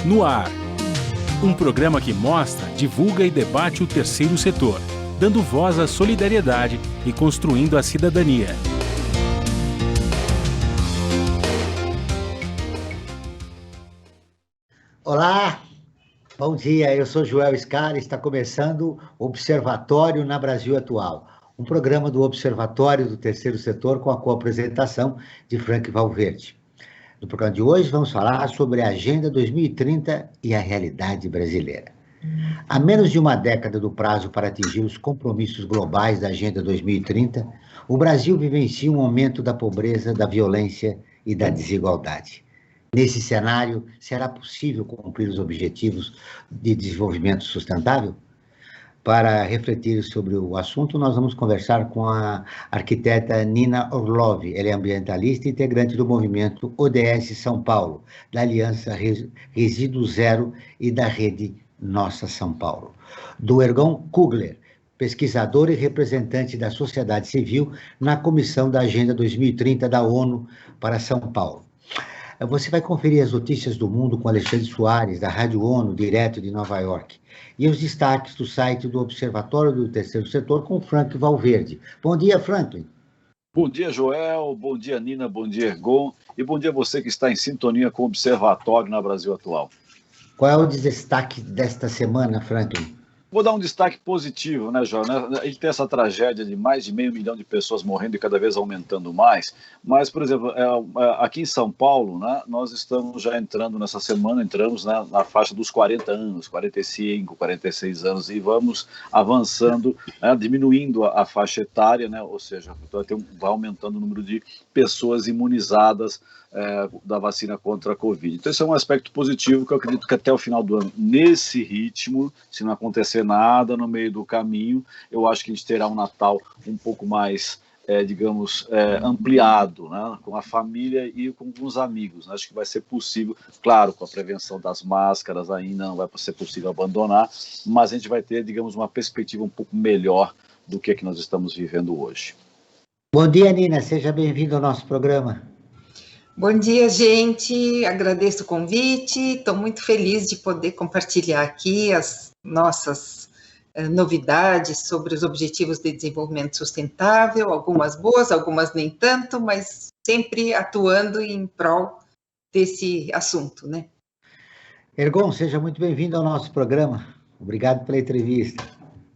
No ar. Um programa que mostra, divulga e debate o terceiro setor, dando voz à solidariedade e construindo a cidadania. Olá, bom dia, eu sou Joel Scala e está começando o Observatório na Brasil Atual, um programa do Observatório do Terceiro Setor com a co-apresentação de Frank Valverde. No programa de hoje vamos falar sobre a Agenda 2030 e a realidade brasileira. Há menos de uma década do prazo para atingir os compromissos globais da Agenda 2030, o Brasil vivencia um aumento da pobreza, da violência e da desigualdade. Nesse cenário, será possível cumprir os objetivos de desenvolvimento sustentável? Para refletir sobre o assunto, nós vamos conversar com a arquiteta Nina Orlov. Ela é ambientalista e integrante do movimento ODS São Paulo, da Aliança Resíduo Zero e da Rede Nossa São Paulo. Do Ergon Kugler, pesquisador e representante da sociedade civil na Comissão da Agenda 2030 da ONU para São Paulo. Você vai conferir as notícias do mundo com Alexandre Soares, da Rádio ONU, direto de Nova York. E os destaques do site do Observatório do Terceiro Setor com Frank Valverde. Bom dia, Franklin. Bom dia, Joel. Bom dia, Nina. Bom dia, Ergon. E bom dia a você que está em sintonia com o Observatório na Brasil Atual. Qual é o destaque desta semana, Franklin? Vou dar um destaque positivo, né, João? A gente tem essa tragédia de mais de 500 mil de pessoas morrendo e cada vez aumentando mais. Mas, por exemplo, aqui em São Paulo, né, nós estamos já entrando nessa semana, entramos, né, na faixa dos 40 anos, 45, 46 anos, e vamos avançando, né, diminuindo a faixa etária, né, ou seja, vai aumentando o número de pessoas imunizadas da vacina contra a Covid. Então, esse é um aspecto positivo que eu acredito que até o final do ano, nesse ritmo, se não acontecer nada no meio do caminho, eu acho que a gente terá um Natal um pouco mais, ampliado, né, com a família e com os amigos. Acho que vai ser possível, claro, com a prevenção das máscaras, ainda não vai ser possível abandonar, mas a gente vai ter, digamos, uma perspectiva um pouco melhor do que nós estamos vivendo hoje. Bom dia, Nina. Seja bem-vindo ao nosso programa. Bom dia, gente. Agradeço o convite. Estou muito feliz de poder compartilhar aqui as nossas novidades sobre os Objetivos de Desenvolvimento Sustentável, algumas boas, algumas nem tanto, mas sempre atuando em prol desse assunto, né? Ergon, seja muito bem-vindo ao nosso programa. Obrigado pela entrevista.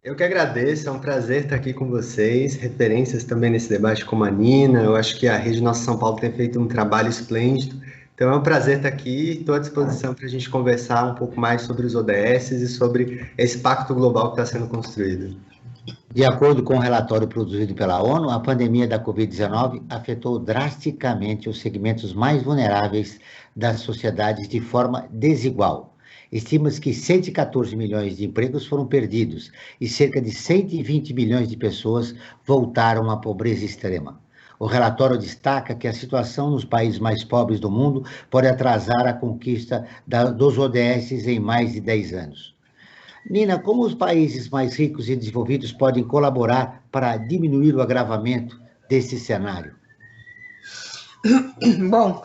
Eu que agradeço, é um prazer estar aqui com vocês, referências também nesse debate com a Nina, eu acho que a Rede Nossa São Paulo tem feito um trabalho esplêndido, então é um prazer estar aqui, estou à disposição para a gente conversar um pouco mais sobre os ODS e sobre esse pacto global que está sendo construído. De acordo com o relatório produzido pela ONU, a pandemia da Covid-19 afetou drasticamente os segmentos mais vulneráveis das sociedades de forma desigual. Estima-se que 114 milhões de empregos foram perdidos e cerca de 120 milhões de pessoas voltaram à pobreza extrema. O relatório destaca que a situação nos países mais pobres do mundo pode atrasar a conquista dos ODS em mais de 10 anos. Nina, como os países mais ricos e desenvolvidos podem colaborar para diminuir o agravamento desse cenário? Bom,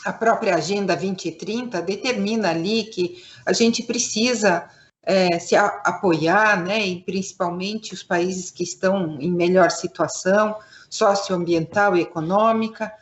a própria Agenda 2030 determina ali que a gente precisa se apoiar, né, e principalmente os países que estão em melhor situação socioambiental e econômica,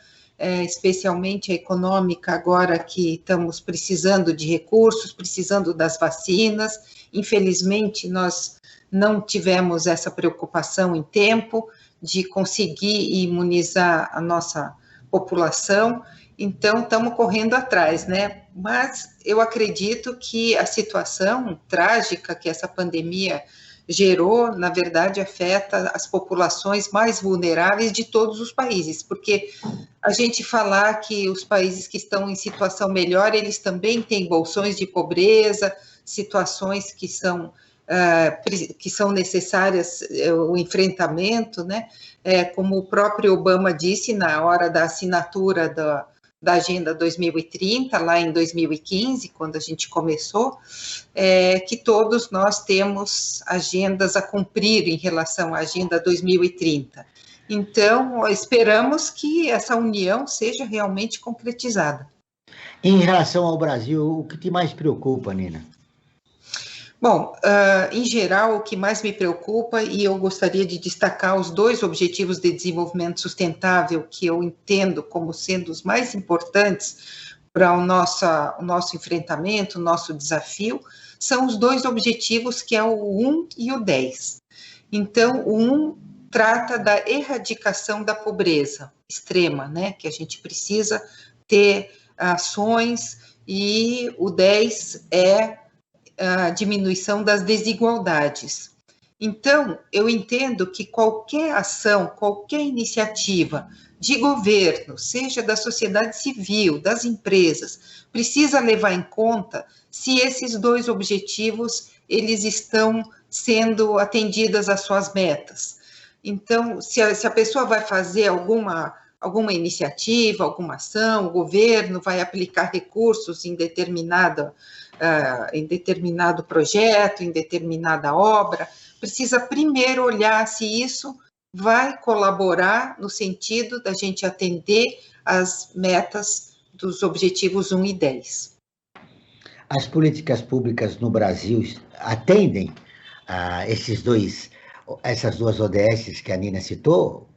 especialmente a econômica agora que estamos precisando de recursos, precisando das vacinas. Infelizmente, nós não tivemos essa preocupação em tempo de conseguir imunizar a nossa população, então estamos correndo atrás, né? Mas eu acredito que a situação trágica que essa pandemia gerou, na verdade, afeta as populações mais vulneráveis de todos os países, porque a gente falar que os países que estão em situação melhor, eles também têm bolsões de pobreza, situações que são necessárias o enfrentamento, né? Como o próprio Obama disse na hora da assinatura da Agenda 2030, lá em 2015, quando a gente começou, que todos nós temos agendas a cumprir em relação à Agenda 2030. Então, esperamos que essa união seja realmente concretizada. Em relação ao Brasil, o que te mais preocupa, Nina? Bom, em geral, o que mais me preocupa, e eu gostaria de destacar os 2 Objetivos de Desenvolvimento Sustentável, que eu entendo como sendo os mais importantes para o nosso enfrentamento, o nosso desafio, são os 2 objetivos, que é o 1 e o 10. Então, o 1 trata da erradicação da pobreza extrema, né, que a gente precisa ter ações, e o 10 é a diminuição das desigualdades. Então, eu entendo que qualquer ação, qualquer iniciativa de governo, seja da sociedade civil, das empresas, precisa levar em conta se esses 2 objetivos eles estão sendo atendidas às suas metas. Então, se a pessoa vai fazer alguma iniciativa, alguma ação, o governo vai aplicar recursos em determinado projeto, em determinada obra, precisa primeiro olhar se isso vai colaborar no sentido da gente atender as metas dos objetivos 1 e 10. As políticas públicas no Brasil atendem a essas 2 ODSs que a Nina citou?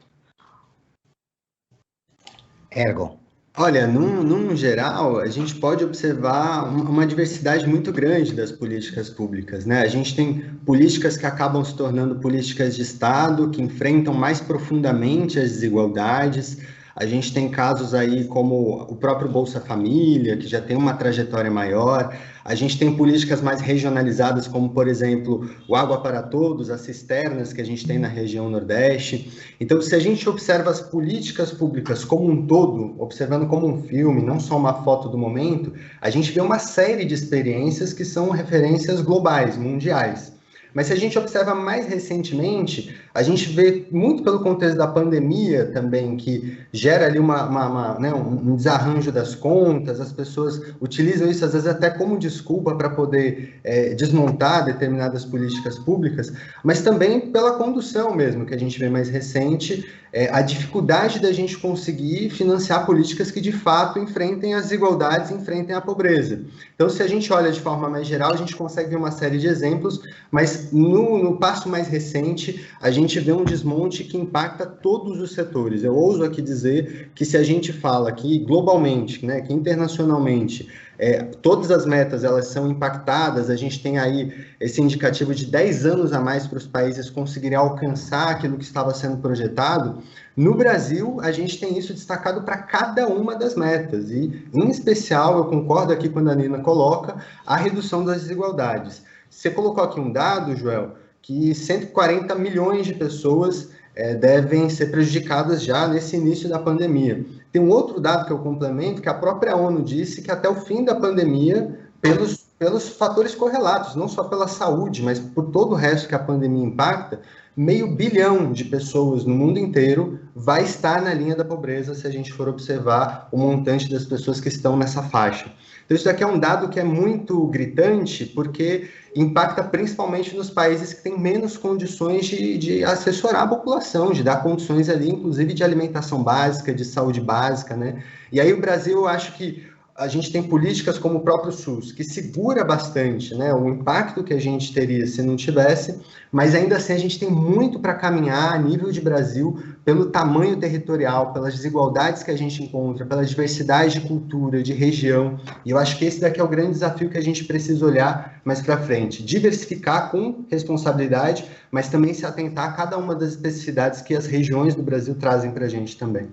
Ergon. Olha, num geral, a gente pode observar uma diversidade muito grande das políticas públicas, né? A gente tem políticas que acabam se tornando políticas de Estado, que enfrentam mais profundamente as desigualdades. A gente tem casos aí como o próprio Bolsa Família, que já tem uma trajetória maior. A gente tem políticas mais regionalizadas, como, por exemplo, o Água para Todos, as cisternas que a gente tem na região Nordeste. Então, se a gente observa as políticas públicas como um todo, observando como um filme, não só uma foto do momento, a gente vê uma série de experiências que são referências globais, mundiais. Mas se a gente observa mais recentemente, a gente vê muito pelo contexto da pandemia também, que gera ali um desarranjo das contas, as pessoas utilizam isso às vezes até como desculpa para poder desmontar determinadas políticas públicas, mas também pela condução mesmo, que a gente vê mais recente, a dificuldade da gente conseguir financiar políticas que de fato enfrentem as desigualdades, enfrentem a pobreza. Então, se a gente olha de forma mais geral, a gente consegue ver uma série de exemplos, mas no passo mais recente, a gente vê um desmonte que impacta todos os setores. Eu ouso aqui dizer que se a gente fala que globalmente, né, que internacionalmente, todas as metas elas são impactadas, a gente tem aí esse indicativo de 10 anos a mais para os países conseguirem alcançar aquilo que estava sendo projetado. No Brasil, a gente tem isso destacado para cada uma das metas, e, em especial, eu concordo aqui quando a Nina coloca, a redução das desigualdades. Você colocou aqui um dado, Joel, que 140 milhões de pessoas devem ser prejudicadas já nesse início da pandemia. Tem um outro dado que eu complemento, que a própria ONU disse que até o fim da pandemia, pelos fatores correlatos, não só pela saúde, mas por todo o resto que a pandemia impacta, 500 milhão de pessoas no mundo inteiro vai estar na linha da pobreza se a gente for observar o montante das pessoas que estão nessa faixa. Então, isso daqui é um dado que é muito gritante, porque impacta principalmente nos países que têm menos condições de assessorar a população, de dar condições ali, inclusive de alimentação básica, de saúde básica, né? E aí o Brasil, eu acho que a gente tem políticas como o próprio SUS, que segura bastante, né, o impacto que a gente teria se não tivesse, mas ainda assim a gente tem muito para caminhar a nível de Brasil, pelo tamanho territorial, pelas desigualdades que a gente encontra, pela diversidade de cultura, de região, e eu acho que esse daqui é o grande desafio que a gente precisa olhar mais para frente, diversificar com responsabilidade, mas também se atentar a cada uma das especificidades que as regiões do Brasil trazem para a gente também.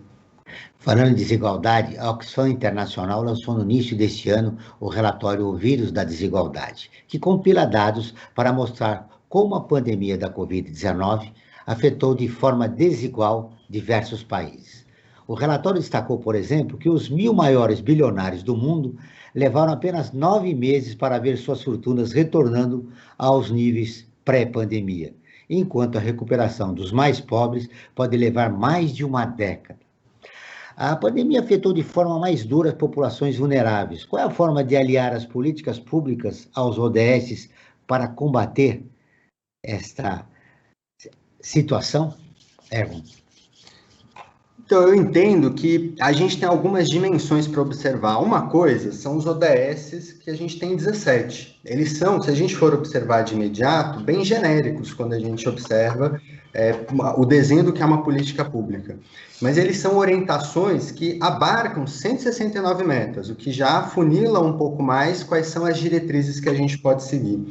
Falando em desigualdade, a Oxfam Internacional lançou no início deste ano o relatório O Vírus da Desigualdade, que compila dados para mostrar como a pandemia da Covid-19 afetou de forma desigual diversos países. O relatório destacou, por exemplo, que os 1000 maiores bilionários do mundo levaram apenas 9 meses para ver suas fortunas retornando aos níveis pré-pandemia, enquanto a recuperação dos mais pobres pode levar mais de uma década. A pandemia afetou de forma mais dura as populações vulneráveis. Qual é a forma de aliar as políticas públicas aos ODS para combater esta situação, Erwin? Então, eu entendo que a gente tem algumas dimensões para observar. Uma coisa são os ODS, que a gente tem 17. Eles são, se a gente for observar de imediato, bem genéricos quando a gente observa o desenho do que é uma política pública. Mas eles são orientações que abarcam 169 metas, o que já afunila um pouco mais quais são as diretrizes que a gente pode seguir.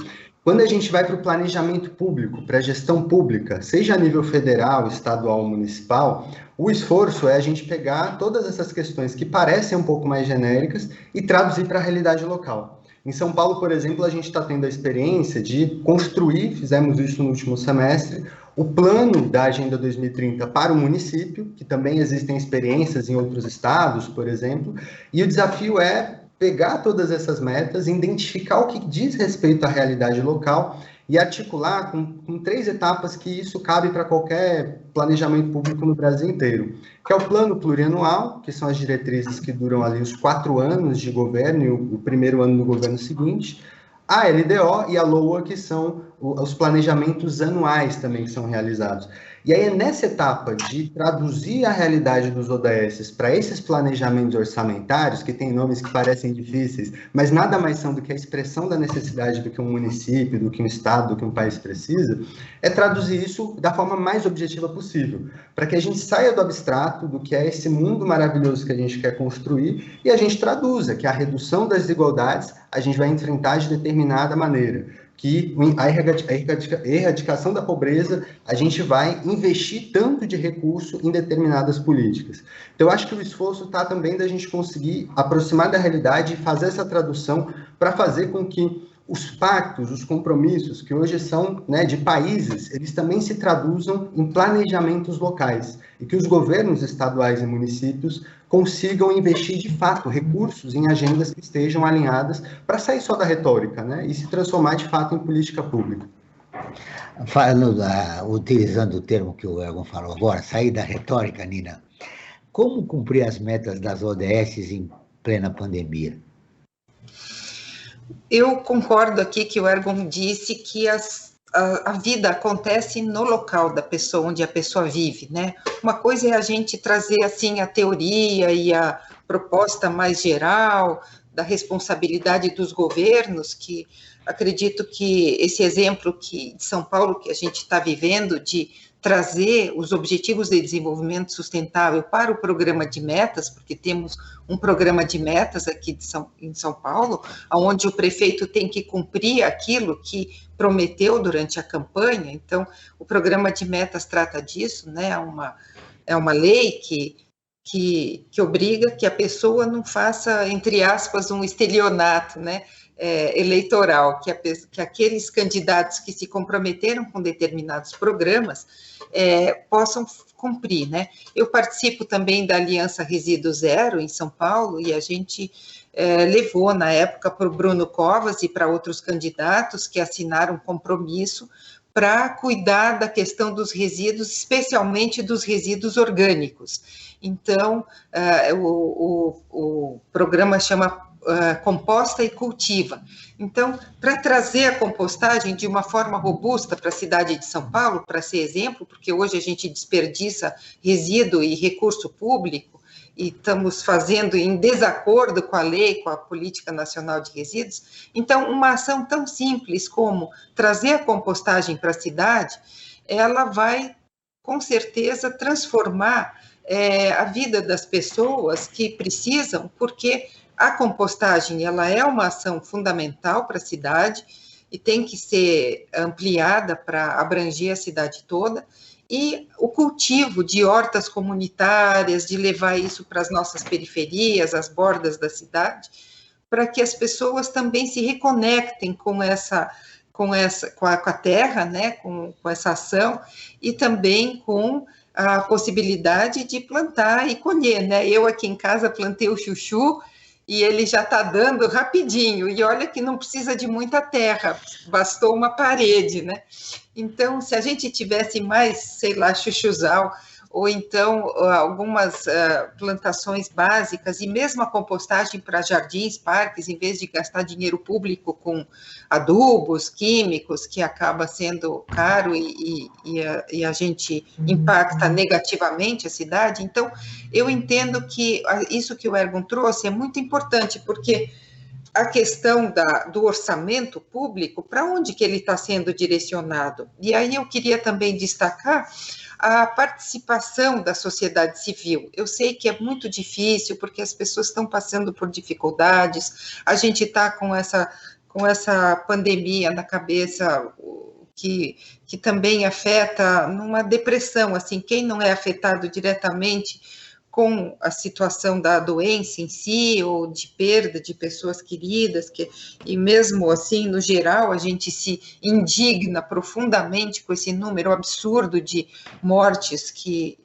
Quando a gente vai para o planejamento público, para a gestão pública, seja a nível federal, estadual ou municipal, o esforço é a gente pegar todas essas questões que parecem um pouco mais genéricas e traduzir para a realidade local. Em São Paulo, por exemplo, a gente está tendo a experiência de construir, fizemos isso no último semestre, o plano da Agenda 2030 para o município, que também existem experiências em outros estados, por exemplo, e o desafio é pegar todas essas metas, identificar o que diz respeito à realidade local e articular com 3 etapas que isso cabe para qualquer planejamento público no Brasil inteiro, que é o plano plurianual, que são as diretrizes que duram ali os 4 anos de governo e o primeiro ano do governo seguinte, a LDO e a LOA, que são os planejamentos anuais também que são realizados. E aí é nessa etapa de traduzir a realidade dos ODS para esses planejamentos orçamentários, que têm nomes que parecem difíceis, mas nada mais são do que a expressão da necessidade do que um município, do que um estado, do que um país precisa, é traduzir isso da forma mais objetiva possível, para que a gente saia do abstrato, do que é esse mundo maravilhoso que a gente quer construir, e a gente traduza que a redução das desigualdades a gente vai enfrentar de determinada maneira, que a erradicação da pobreza, a gente vai investir tanto de recurso em determinadas políticas. Então, eu acho que o esforço está também da gente conseguir aproximar da realidade e fazer essa tradução para fazer com que os pactos, os compromissos, que hoje são de países, eles também se traduzam em planejamentos locais e que os governos estaduais e municípios consigam investir de fato recursos em agendas que estejam alinhadas para sair só da retórica, e se transformar de fato em política pública. Utilizando o termo que o Ergon falou agora, sair da retórica, Nina, como cumprir as metas das ODS em plena pandemia? Eu concordo aqui que o Ergon disse que a vida acontece no local da pessoa, onde a pessoa vive, né? Uma coisa é a gente trazer, assim, a teoria e a proposta mais geral da responsabilidade dos governos, que acredito que esse exemplo de São Paulo que a gente está vivendo, de trazer os objetivos de desenvolvimento sustentável para o programa de metas, porque temos um programa de metas aqui em São Paulo, onde o prefeito tem que cumprir aquilo que prometeu durante a campanha. Então, o programa de metas trata disso, né? É uma lei que obriga que a pessoa não faça, entre aspas, um estelionato, né? Eleitoral, que aqueles candidatos que se comprometeram com determinados programas possam cumprir, né? Eu participo também da Aliança Resíduo Zero em São Paulo e a gente levou na época para o Bruno Covas e para outros candidatos que assinaram um compromisso para cuidar da questão dos resíduos, especialmente dos resíduos orgânicos. Então, o programa chama Composta e Cultiva. Então, para trazer a compostagem de uma forma robusta para a cidade de São Paulo, para ser exemplo, porque hoje a gente desperdiça resíduo e recurso público, e estamos fazendo em desacordo com a lei, com a Política Nacional de Resíduos. Então, uma ação tão simples como trazer a compostagem para a cidade, ela vai, com certeza, transformar a vida das pessoas que precisam, porque a compostagem, ela é uma ação fundamental para a cidade e tem que ser ampliada para abranger a cidade toda, e o cultivo de hortas comunitárias, de levar isso para as nossas periferias, as bordas da cidade, para que as pessoas também se reconectem com a terra, né, com essa ação, e também com a possibilidade de plantar e colher, né? Eu aqui em casa plantei o chuchu, e ele já está dando rapidinho, e olha que não precisa de muita terra, bastou uma parede, né? Então, se a gente tivesse mais, sei lá, chuchuzal, ou então algumas plantações básicas, e mesmo a compostagem para jardins, parques, em vez de gastar dinheiro público com adubos químicos, que acaba sendo caro e a gente impacta negativamente a cidade. Então, eu entendo que isso que o Ergun trouxe é muito importante, porque a questão do orçamento público, para onde que ele está sendo direcionado? E aí eu queria também destacar a participação da sociedade civil. Eu sei que é muito difícil, porque as pessoas estão passando por dificuldades, a gente está com essa pandemia na cabeça, que também afeta numa depressão, assim, quem não é afetado diretamente com a situação da doença em si, ou de perda de pessoas queridas, e mesmo assim, no geral, a gente se indigna profundamente com esse número absurdo de mortes, que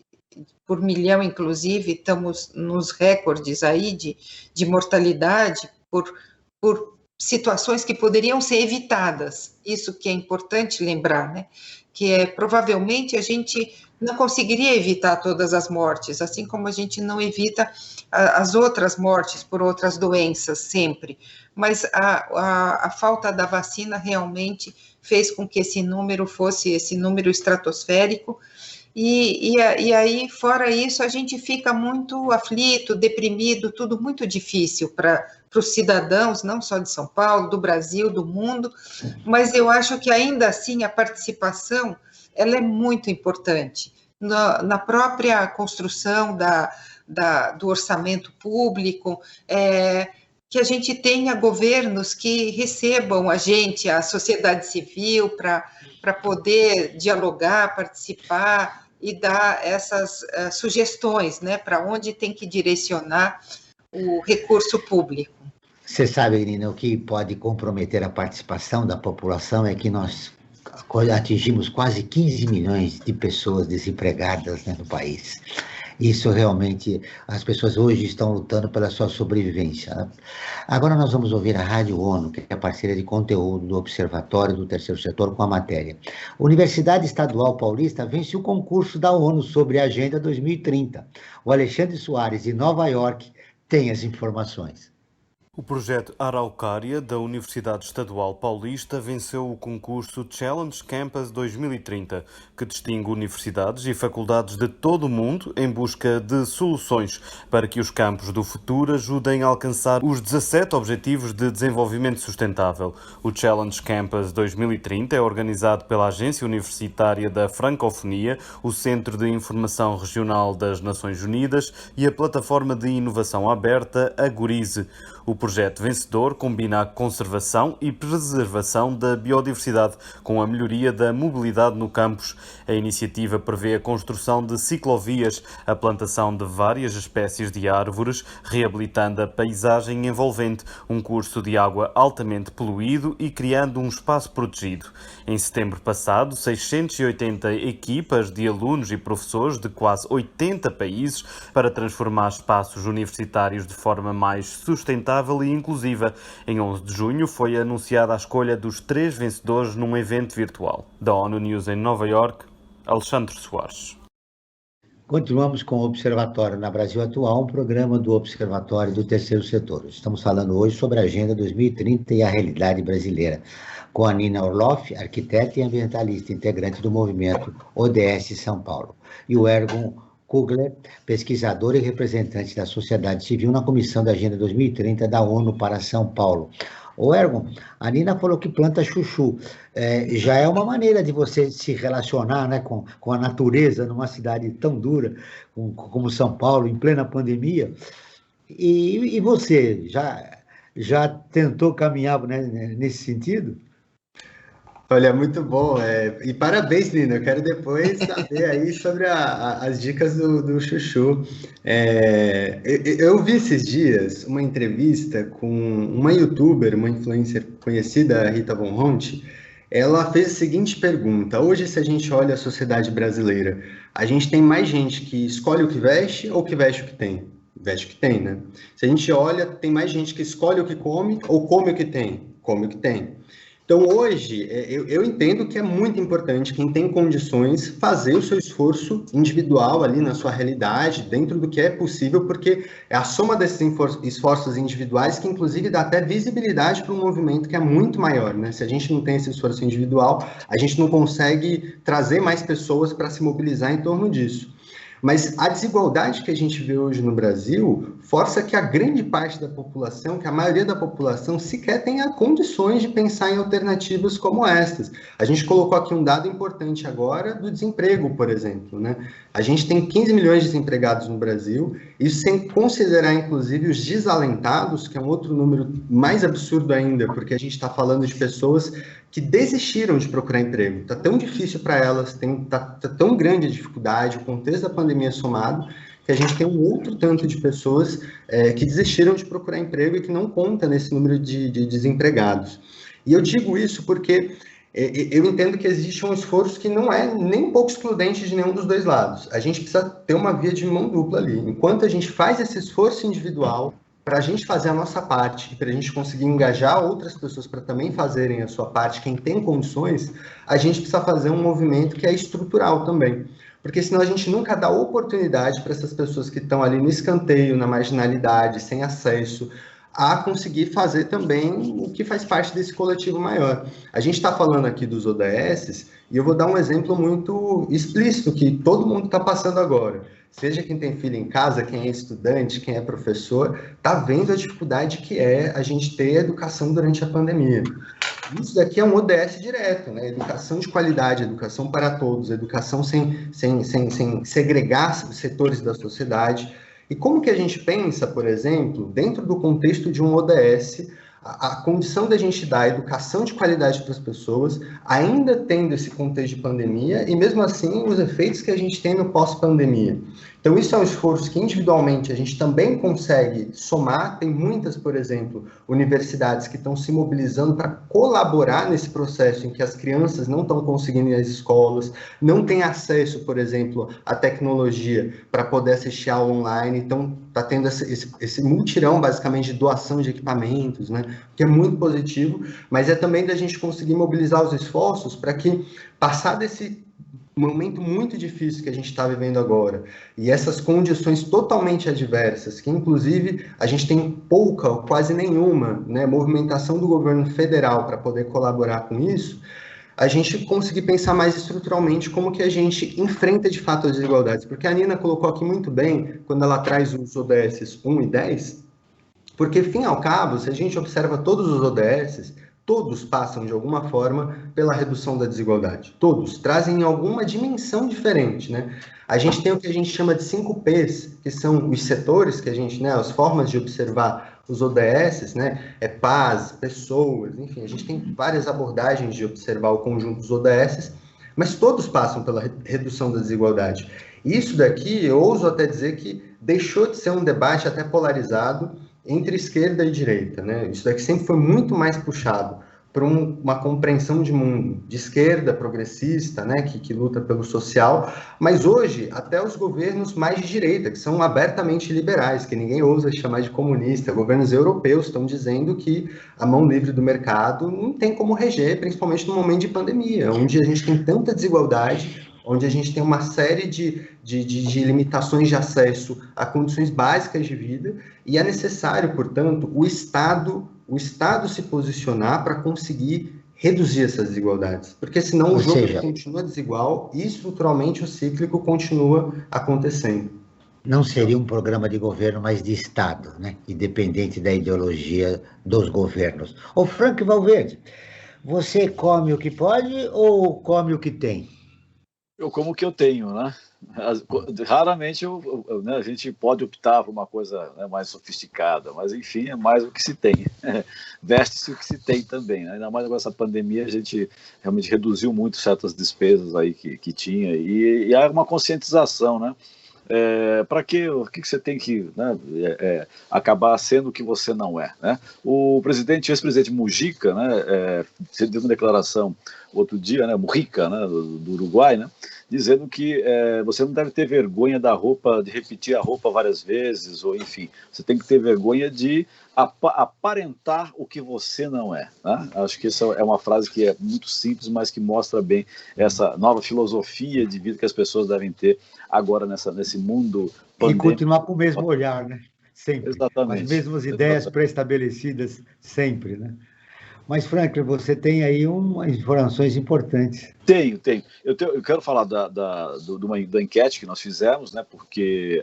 por milhão, inclusive, estamos nos recordes aí de mortalidade, por situações que poderiam ser evitadas. Isso que é importante lembrar, né? Que provavelmente a gente não conseguiria evitar todas as mortes, assim como a gente não evita as outras mortes por outras doenças sempre, mas a falta da vacina realmente fez com que esse número fosse esse número estratosférico, e aí, fora isso, a gente fica muito aflito, deprimido, tudo muito difícil para os cidadãos, não só de São Paulo, do Brasil, do mundo, mas eu acho que ainda assim a participação ela é muito importante na própria construção do orçamento público, que a gente tenha governos que recebam a gente, a sociedade civil, para poder dialogar, participar e dar essas sugestões, né, para onde tem que direcionar o recurso público. Você sabe, Nina, o que pode comprometer a participação da população é que nós atingimos quase 15 milhões de pessoas desempregadas, né, no país. Isso realmente, as pessoas hoje estão lutando pela sua sobrevivência, né? Agora nós vamos ouvir a Rádio ONU, que é parceira de conteúdo do Observatório do Terceiro Setor, com a matéria. A Universidade Estadual Paulista vence o concurso da ONU sobre a Agenda 2030. O Alexandre Soares, de Nova York, tem as informações. O projeto Araucária, da Universidade Estadual Paulista, venceu o concurso Challenge Campus 2030, que distingue universidades e faculdades de todo o mundo em busca de soluções para que os campos do futuro ajudem a alcançar os 17 Objetivos de Desenvolvimento Sustentável. O Challenge Campus 2030 é organizado pela Agência Universitária da Francofonia, o Centro de Informação Regional das Nações Unidas e a Plataforma de Inovação Aberta, a Gurize. O projeto vencedor combina a conservação e preservação da biodiversidade com a melhoria da mobilidade no campus. A iniciativa prevê a construção de ciclovias, a plantação de várias espécies de árvores, reabilitando a paisagem envolvente, um curso de água altamente poluído e criando um espaço protegido. Em setembro passado, 680 equipas de alunos e professores de quase 80 países para transformar espaços universitários de forma mais sustentável e inclusiva. Em 11 de junho foi anunciada a escolha dos 3 vencedores num evento virtual. Da ONU News em Nova York, Alexandre Soares. Continuamos com o Observatório na Brasil Atual, um programa do Observatório do Terceiro Setor. Estamos falando hoje sobre a Agenda 2030 e a realidade brasileira, com a Nina Orloff, arquiteta e ambientalista, integrante do movimento ODS São Paulo, e o Ergun Kugler, pesquisador e representante da sociedade civil na Comissão da Agenda 2030 da ONU para São Paulo. Ô Ergun, a Nina falou que planta chuchu. Já é uma maneira de você se relacionar, né, com a natureza numa cidade tão dura como São Paulo, em plena pandemia. E você já tentou caminhar, né, nesse sentido? Olha, muito bom. E parabéns, Nina. Eu quero depois saber aí sobre as dicas do chuchu. Eu vi esses dias uma entrevista com uma youtuber, uma influencer conhecida, Rita Von Hunt. Ela fez a seguinte pergunta: hoje, se a gente olha a sociedade brasileira, a gente tem mais gente que escolhe o que veste ou que veste o que tem? Veste o que tem, né? Se a gente olha, tem mais gente que escolhe o que come ou come o que tem? Come o que tem. Então, hoje, eu entendo que é muito importante quem tem condições fazer o seu esforço individual ali na sua realidade, dentro do que é possível, porque é a soma desses esforços individuais que, inclusive, dá até visibilidade para um movimento que é muito maior, né? Se a gente não tem esse esforço individual, a gente não consegue trazer mais pessoas para se mobilizar em torno disso. Mas a desigualdade que a gente vê hoje no Brasil força que a grande parte da população, que a maioria da população sequer tenha condições de pensar em alternativas como estas. A gente colocou aqui um dado importante agora do desemprego, por exemplo, né? A gente tem 15 milhões de desempregados no Brasil, isso sem considerar, inclusive, os desalentados, que é um outro número mais absurdo ainda, porque a gente está falando de pessoas que desistiram de procurar emprego. Está tão difícil para elas, tá tão grande a dificuldade, o contexto da pandemia somado, que a gente tem um outro tanto de pessoas que desistiram de procurar emprego e que não conta nesse número de desempregados. E eu digo isso porque eu entendo que existe um esforço que não é nem um pouco excludente de nenhum dos dois lados. A gente precisa ter uma via de mão dupla ali. Enquanto a gente faz esse esforço individual, para a gente fazer a nossa parte e para a gente conseguir engajar outras pessoas para também fazerem a sua parte, quem tem condições, a gente precisa fazer um movimento que é estrutural também. Porque senão a gente nunca dá oportunidade para essas pessoas que estão ali no escanteio, na marginalidade, sem acesso, a conseguir fazer também o que faz parte desse coletivo maior. A gente está falando aqui dos ODSs, e eu vou dar um exemplo muito explícito que todo mundo está passando agora. Seja quem tem filho em casa, quem é estudante, quem é professor, está vendo a dificuldade que é a gente ter educação durante a pandemia. Isso daqui é um ODS direto, né? Educação de qualidade, educação para todos, educação sem segregar os setores da sociedade. E como que a gente pensa, por exemplo, dentro do contexto de um ODS, a condição da gente dar educação de qualidade para as pessoas, ainda tendo esse contexto de pandemia, e mesmo assim os efeitos que a gente tem no pós-pandemia. Então isso é um esforço que individualmente a gente também consegue somar. Tem muitas, por exemplo, universidades que estão se mobilizando para colaborar nesse processo em que as crianças não estão conseguindo ir às escolas, não têm acesso, por exemplo, à tecnologia para poder assistir aula online, então está tendo esse mutirão, basicamente, de doação de equipamentos, né? Que é muito positivo, mas é também da gente conseguir mobilizar os esforços para que, passar desse momento muito difícil que a gente está vivendo agora, e essas condições totalmente adversas, que inclusive a gente tem pouca ou quase nenhuma, né, movimentação do governo federal para poder colaborar com isso, a gente conseguir pensar mais estruturalmente como que a gente enfrenta de fato as desigualdades. Porque a Nina colocou aqui muito bem, quando ela traz os ODS 1 e 10, porque, fim ao cabo, se a gente observa todos os ODS, todos passam, de alguma forma, pela redução da desigualdade. Todos trazem alguma dimensão diferente, né? A gente tem o que a gente chama de 5 Ps, que são os setores que a gente, né, as formas de observar os ODS, né, é paz, pessoas, enfim, a gente tem várias abordagens de observar o conjunto dos ODS, mas todos passam pela redução da desigualdade. Isso daqui, eu ouso até dizer que deixou de ser um debate até polarizado entre esquerda e direita, né? Isso daqui sempre foi muito mais puxado para uma compreensão de mundo de esquerda progressista, né, que luta pelo social, mas hoje até os governos mais de direita, que são abertamente liberais, que ninguém ousa chamar de comunista, governos europeus estão dizendo que a mão livre do mercado não tem como reger, principalmente no momento de pandemia, onde a gente tem tanta desigualdade, onde a gente tem uma série de limitações de acesso a condições básicas de vida, e é necessário, portanto, o Estado se posicionar para conseguir reduzir essas desigualdades, porque senão o jogo continua desigual e estruturalmente o cíclico continua acontecendo. Não seria um programa de governo, mas de Estado, né? Independente da ideologia dos governos. Ô Frank Valverde, você come o que pode ou come o que tem? Eu como o que eu tenho, né? Raramente né, a gente pode optar por uma coisa, né, mais sofisticada, mas enfim, é mais o que se tem. Veste-se o que se tem também, né? Ainda mais agora essa pandemia, a gente realmente reduziu muito certas despesas aí que tinha, e há uma conscientização, né? Para que o que você tem que, né, acabar sendo o que você não é, né? O ex-presidente Mujica, né, deu uma declaração outro dia, né, Mujica, né, do Uruguai, né, dizendo que você não deve ter vergonha da roupa, de repetir a roupa várias vezes, ou enfim, você tem que ter vergonha de aparentar o que você não é. Né? Acho que essa é uma frase que é muito simples, mas que mostra bem essa nova filosofia de vida que as pessoas devem ter agora nesse mundo pandêmico. E continuar com o mesmo olhar, né? Sempre. Exatamente. As mesmas ideias pré-estabelecidas sempre, né? Mas, Franklin, você tem aí umas informações importantes. Tenho. Eu quero falar da enquete que nós fizemos, né, porque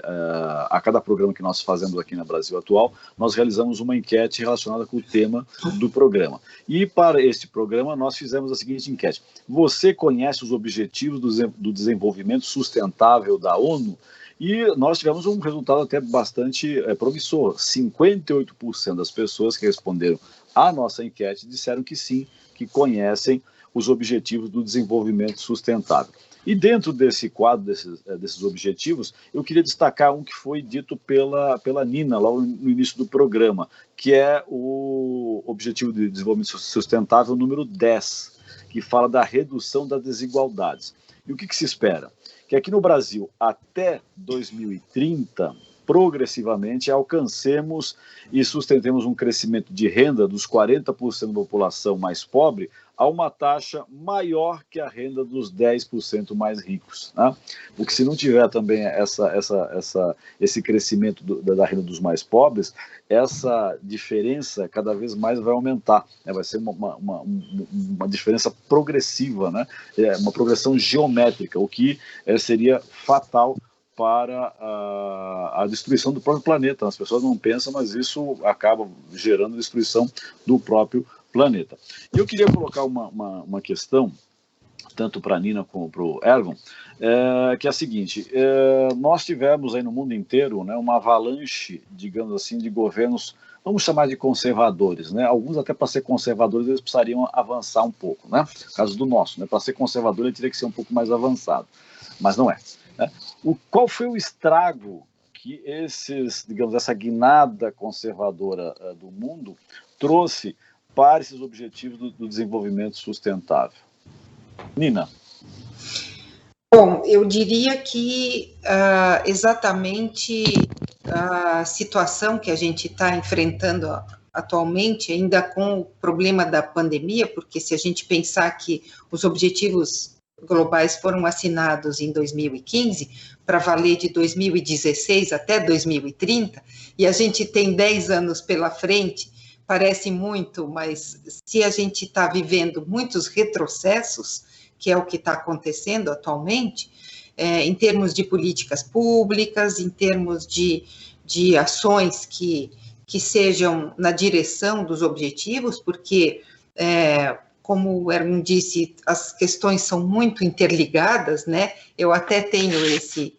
a cada programa que nós fazemos aqui na Brasil Atual, nós realizamos uma enquete relacionada com o tema do programa. E para este programa, nós fizemos a seguinte enquete. Você conhece os objetivos do desenvolvimento sustentável da ONU? E nós tivemos um resultado até bastante promissor. 58% das pessoas que responderam à nossa enquete disseram que sim, que conhecem os objetivos do desenvolvimento sustentável. E dentro desse quadro, desses objetivos, eu queria destacar um que foi dito pela Nina, lá no início do programa, que é o Objetivo de Desenvolvimento Sustentável número 10, que fala da redução das desigualdades. E o que se espera? Que aqui no Brasil, até 2030, progressivamente alcancemos e sustentemos um crescimento de renda dos 40% da população mais pobre a uma taxa maior que a renda dos 10% mais ricos. Né? Porque se não tiver também esse crescimento da renda dos mais pobres, essa diferença cada vez mais vai aumentar. Né? Vai ser uma diferença progressiva, né? Uma progressão geométrica, o que seria fatal para a destruição do próprio planeta. As pessoas não pensam, mas isso acaba gerando destruição do próprio planeta. E eu queria colocar uma questão, tanto para a Nina como para o Ergon, que é a seguinte, nós tivemos aí no mundo inteiro, né, uma avalanche, digamos assim, de governos, vamos chamar de conservadores, né? Alguns até para ser conservadores eles precisariam avançar um pouco, né? No caso do nosso, né? Para ser conservador ele teria que ser um pouco mais avançado, mas não é. Né? Qual foi o estrago que essa guinada conservadora do mundo trouxe para esses objetivos do desenvolvimento sustentável? Nina. Bom, eu diria que exatamente a situação que a gente está enfrentando atualmente, ainda com o problema da pandemia, porque se a gente pensar que os objetivos globais foram assinados em 2015 para valer de 2016 até 2030, e a gente tem 10 anos pela frente, parece muito, mas se a gente está vivendo muitos retrocessos, que é o que está acontecendo atualmente, em termos de políticas públicas, em termos de ações que sejam na direção dos objetivos, porque como o Erwin disse, as questões são muito interligadas, né? Eu até tenho esse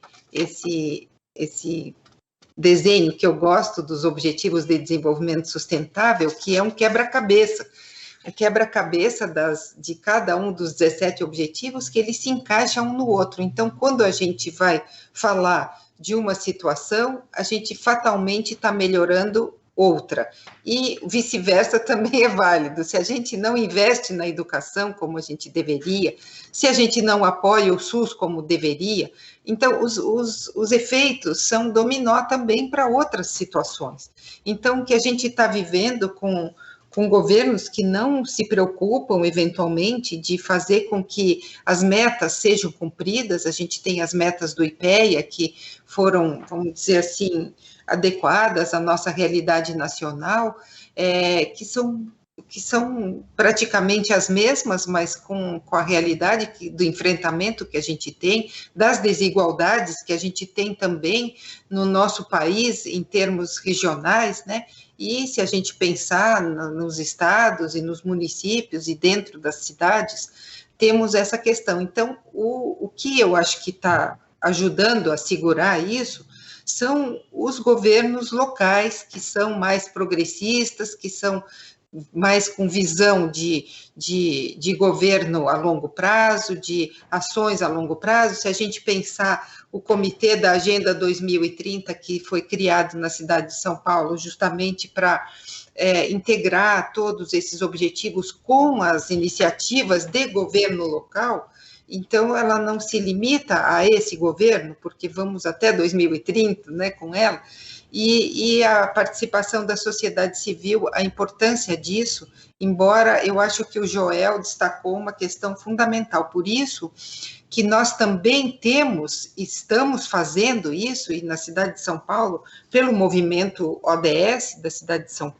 desenho que eu gosto dos Objetivos de Desenvolvimento Sustentável, que é um quebra-cabeça. O quebra-cabeça de cada um dos 17 objetivos, que eles se encaixam um no outro. Então, quando a gente vai falar de uma situação, a gente fatalmente está melhorando outra. E vice-versa também é válido. Se a gente não investe na educação como a gente deveria, se a gente não apoia o SUS como deveria, então os efeitos são dominó também para outras situações. Então, o que a gente está vivendo com governos que não se preocupam, eventualmente, de fazer com que as metas sejam cumpridas, a gente tem as metas do IPEA, que foram, vamos dizer assim, adequadas à nossa realidade nacional, que são praticamente as mesmas, mas com a realidade do enfrentamento que a gente tem, das desigualdades que a gente tem também no nosso país, em termos regionais, né? E se a gente pensar nos estados e nos municípios e dentro das cidades, temos essa questão. Então, o que eu acho que está ajudando a segurar isso são os governos locais, que são mais progressistas, que são mais com visão de governo a longo prazo, de ações a longo prazo. Se a gente pensar o Comitê da Agenda 2030, que foi criado na cidade de São Paulo, justamente para integrar todos esses objetivos com as iniciativas de governo local, Então, ela não se limita a esse governo, porque vamos até 2030, né, com ela, e a participação da sociedade civil, a importância disso, embora eu acho que o Joel destacou uma questão fundamental. Por isso que nós também estamos fazendo isso, e na cidade de São Paulo, pelo movimento ODS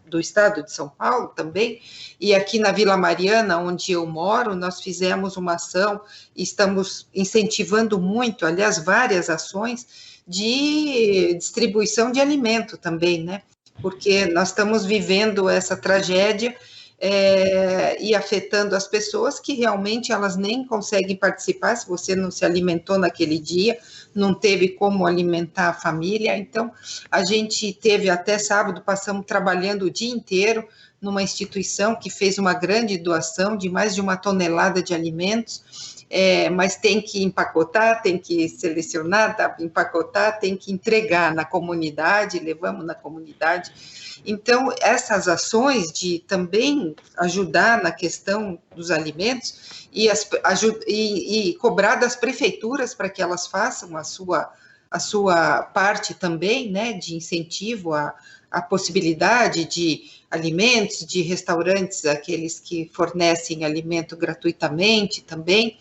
do Estado de São Paulo também, e aqui na Vila Mariana, onde eu moro, nós fizemos uma ação, e estamos incentivando muito, aliás, várias ações, de distribuição de alimento também, né? Porque nós estamos vivendo essa tragédia e afetando as pessoas que realmente elas nem conseguem participar, se você não se alimentou naquele dia, não teve como alimentar a família. Então, a gente teve até sábado, passamos trabalhando o dia inteiro numa instituição que fez uma grande doação de mais de 1 tonelada de alimentos, mas tem que empacotar, tem que selecionar, empacotar, tem que entregar na comunidade, levamos na comunidade. Então, essas ações de também ajudar na questão dos alimentos e cobrar das prefeituras para que elas façam a sua parte também, né, de incentivo à possibilidade de alimentos, de restaurantes, aqueles que fornecem alimento gratuitamente também,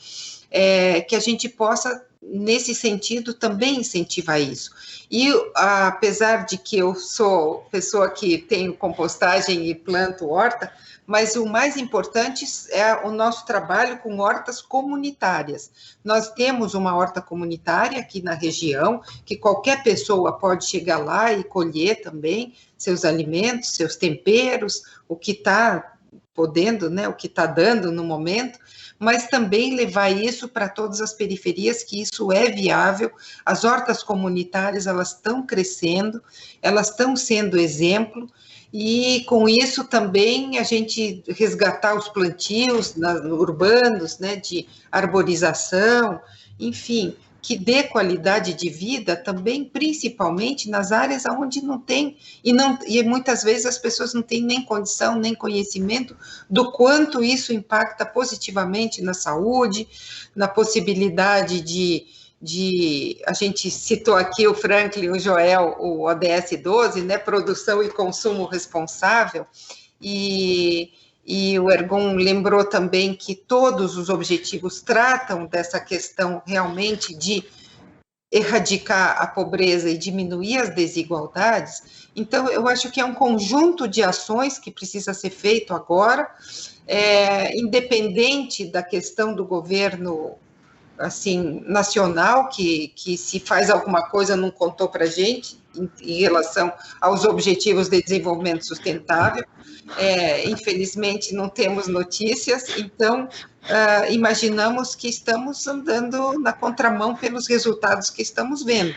que a gente possa, nesse sentido, também incentivar isso. E, apesar de que eu sou pessoa que tenho compostagem e planto horta, mas o mais importante é o nosso trabalho com hortas comunitárias. Nós temos uma horta comunitária aqui na região, que qualquer pessoa pode chegar lá e colher também seus alimentos, seus temperos, o que está podendo, né, o que está dando no momento, mas também levar isso para todas as periferias, que isso é viável. As hortas comunitárias, elas estão crescendo, elas estão sendo exemplo, e com isso também a gente resgatar os plantios urbanos, né, de arborização, enfim, que dê qualidade de vida também, principalmente nas áreas onde não tem, e muitas vezes as pessoas não têm nem condição, nem conhecimento do quanto isso impacta positivamente na saúde, na possibilidade a gente citou aqui o Franklin, o Joel, o ODS 12, né, produção e consumo responsável, e o Ergun lembrou também que todos os objetivos tratam dessa questão realmente de erradicar a pobreza e diminuir as desigualdades. Então, eu acho que é um conjunto de ações que precisa ser feito agora, independente da questão do governo assim, nacional, que se faz alguma coisa não contou para a gente em relação aos objetivos de desenvolvimento sustentável. Infelizmente não temos notícias, então imaginamos que estamos andando na contramão pelos resultados que estamos vendo.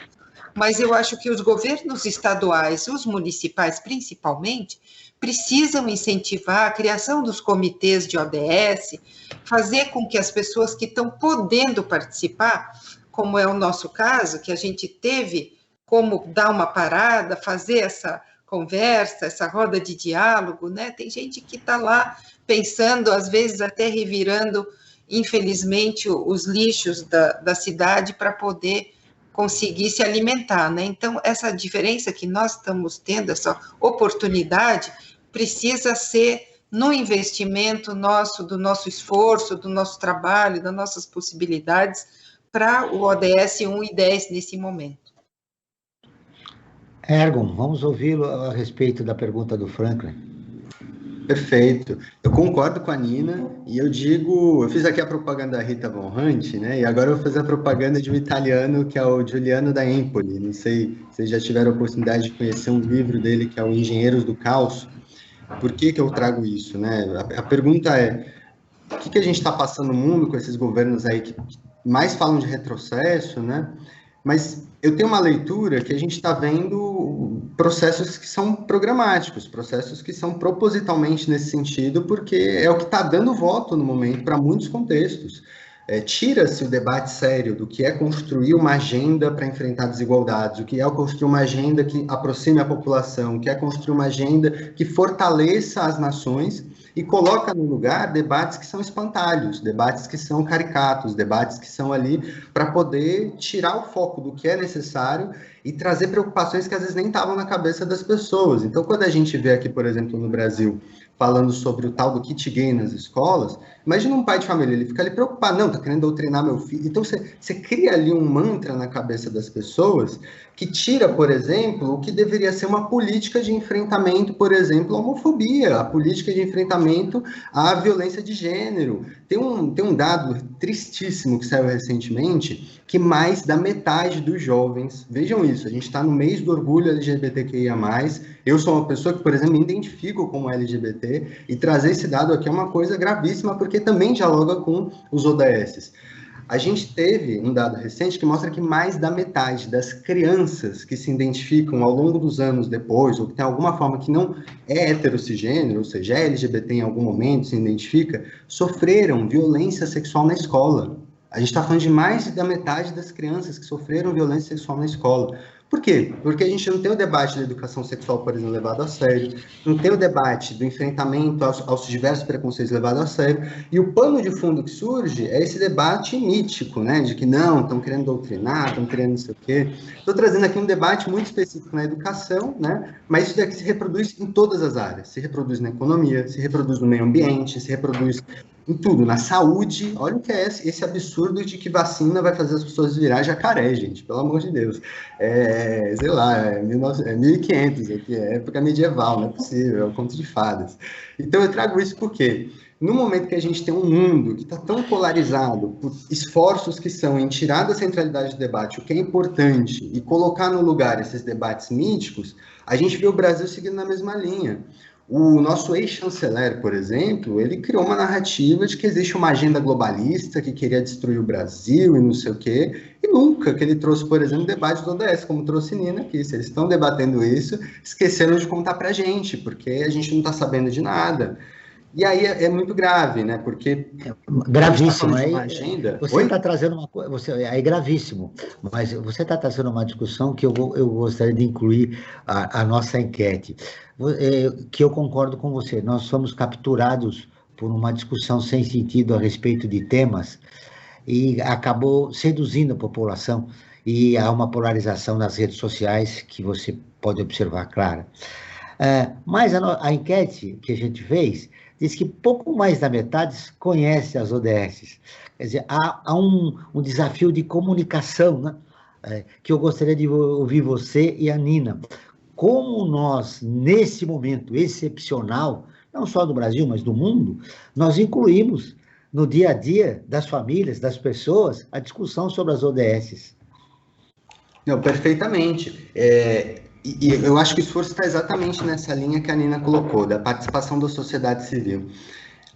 Mas eu acho que os governos estaduais, os municipais principalmente, precisam incentivar a criação dos comitês de ODS, fazer com que as pessoas que estão podendo participar, como é o nosso caso, que a gente teve como dar uma parada, fazer essa conversa, essa roda de diálogo, né? Tem gente que está lá pensando, às vezes até revirando, infelizmente, os lixos da cidade para poder conseguir se alimentar, né? Então, essa diferença que nós estamos tendo, essa oportunidade, precisa ser no investimento nosso, do nosso esforço, do nosso trabalho, das nossas possibilidades para o ODS 1 e 10 nesse momento. Ergun, vamos ouvi-lo a respeito da pergunta do Franklin. Perfeito. Eu concordo com a Nina e eu fiz aqui a propaganda da Rita Von Hunt, né? E agora eu vou fazer a propaganda de um italiano que é o Giuliano da Empoli. Não sei se vocês já tiveram a oportunidade de conhecer um livro dele que é o Engenheiros do Caos. Por que eu trago isso, né? A pergunta é, o que a gente está passando no mundo com esses governos aí que mais falam de retrocesso, né? Mas eu tenho uma leitura que a gente está vendo processos que são programáticos, processos que são propositalmente nesse sentido, porque é o que está dando voto no momento para muitos contextos. Tira-se o debate sério do que é construir uma agenda para enfrentar desigualdades, o que é construir uma agenda que aproxime a população, o que é construir uma agenda que fortaleça as nações, e coloca no lugar debates que são espantalhos, debates que são caricatos, debates que são ali para poder tirar o foco do que é necessário e trazer preocupações que às vezes nem estavam na cabeça das pessoas. Então, quando a gente vê aqui, por exemplo, no Brasil, falando sobre o tal do kit gay nas escolas, imagina um pai de família, ele fica ali preocupado, não, tá querendo doutrinar meu filho. Então, você cria ali um mantra na cabeça das pessoas que tira, por exemplo, o que deveria ser uma política de enfrentamento, por exemplo, à homofobia, a política de enfrentamento à violência de gênero. Tem um dado tristíssimo que saiu recentemente, que mais da metade dos jovens, vejam isso, a gente está no mês do orgulho LGBTQIA+, eu sou uma pessoa que, por exemplo, me identifico como LGBT, e trazer esse dado aqui é uma coisa gravíssima, porque também dialoga com os ODS. A gente teve um dado recente que mostra que mais da metade das crianças que se identificam ao longo dos anos depois, ou que tem alguma forma que não é heterocigênero, ou seja, é LGBT em algum momento, se identifica, sofreram violência sexual na escola. A gente está falando de mais da metade das crianças que sofreram violência sexual na escola. Por quê? Porque a gente não tem o debate da educação sexual, por exemplo, levado a sério, não tem o debate do enfrentamento aos diversos preconceitos levado a sério, e o pano de fundo que surge é esse debate mítico, né, de que não, estão querendo doutrinar, estão querendo não sei o quê. Estou trazendo aqui um debate muito específico na educação, né, mas isso daqui se reproduz em todas as áreas, se reproduz na economia, se reproduz no meio ambiente, se reproduz em tudo, na saúde. Olha o que é esse absurdo de que vacina vai fazer as pessoas virar jacaré, gente, pelo amor de Deus. Sei lá, é 1500, aqui é época medieval, não é possível, é um conto de fadas. Então eu trago isso porque, no momento que a gente tem um mundo que está tão polarizado por esforços que são em tirar da centralidade do debate o que é importante e colocar no lugar esses debates míticos, a gente vê o Brasil seguindo na mesma linha. O nosso ex-chanceler, por exemplo, ele criou uma narrativa de que existe uma agenda globalista que queria destruir o Brasil e não sei o quê, e nunca que ele trouxe, por exemplo, debate do ODS, como trouxe Nina aqui. Se eles estão debatendo isso, esqueceram de contar pra gente, porque a gente não está sabendo de nada. E aí é muito grave, né? Porque gravíssimo. Aí agenda... Você está trazendo uma coisa, é gravíssimo, mas você está trazendo uma discussão que eu gostaria de incluir a nossa enquete, que eu concordo com você. Nós somos capturados por uma discussão sem sentido a respeito de temas e acabou seduzindo a população, e há uma polarização nas redes sociais que você pode observar clara. Mas a enquete que a gente fez diz que pouco mais da metade conhece as ODS. Quer dizer, há um desafio de comunicação, né? Que eu gostaria de ouvir você e a Nina. Como nós, nesse momento excepcional, não só do Brasil, mas do mundo, nós incluímos no dia a dia das famílias, das pessoas, a discussão sobre as ODS. Não, perfeitamente. E eu acho que o esforço está exatamente nessa linha que a Nina colocou, da participação da sociedade civil.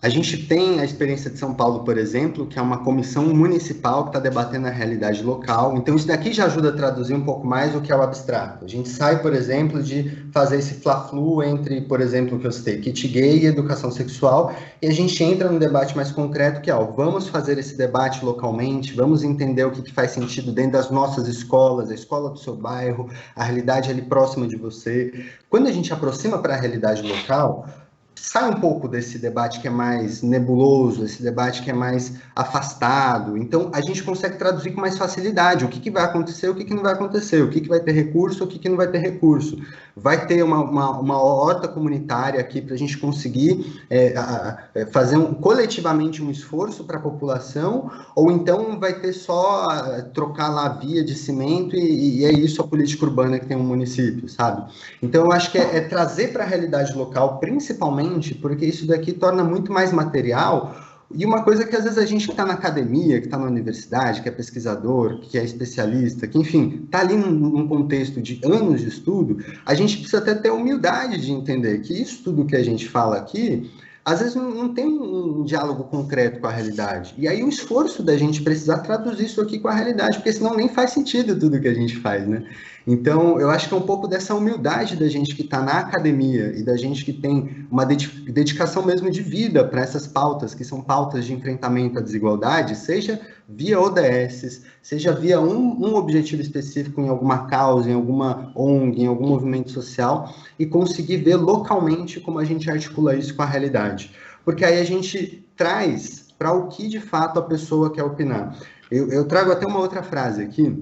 A gente tem a experiência de São Paulo, por exemplo, que é uma comissão municipal que está debatendo a realidade local. Então, isso daqui já ajuda a traduzir um pouco mais o que é o abstrato. A gente sai, por exemplo, de fazer esse fla-flu entre, por exemplo, o que eu citei, kit gay e educação sexual, e a gente entra num debate mais concreto, que é, vamos fazer esse debate localmente, vamos entender o que faz sentido dentro das nossas escolas, a escola do seu bairro, a realidade ali próxima de você. Quando a gente aproxima para a realidade local, sai um pouco desse debate que é mais nebuloso, esse debate que é mais afastado. Então, a gente consegue traduzir com mais facilidade o que vai acontecer, o que não vai acontecer, o que vai ter recurso, o que não vai ter recurso. Vai ter uma horta comunitária aqui para a gente conseguir fazer coletivamente um esforço para a população, ou então vai ter só trocar lá a via de cimento e é isso a política urbana que tem um município, sabe? Então, eu acho que é trazer para a realidade local, principalmente, porque isso daqui torna muito mais material. E uma coisa que às vezes a gente que está na academia, que está na universidade, que é pesquisador, que é especialista, que enfim, está ali num contexto de anos de estudo, a gente precisa até ter humildade de entender que isso tudo que a gente fala aqui, às vezes não tem um diálogo concreto com a realidade. E aí o esforço da gente precisar traduzir isso aqui com a realidade, porque senão nem faz sentido tudo que a gente faz, né? Então, eu acho que é um pouco dessa humildade da gente que está na academia e da gente que tem uma dedicação mesmo de vida para essas pautas, que são pautas de enfrentamento à desigualdade, seja via ODS, seja via um objetivo específico em alguma causa, em alguma ONG, em algum movimento social, e conseguir ver localmente como a gente articula isso com a realidade. porque aí a gente traz para o que de fato a pessoa quer opinar. Eu trago até uma outra frase aqui.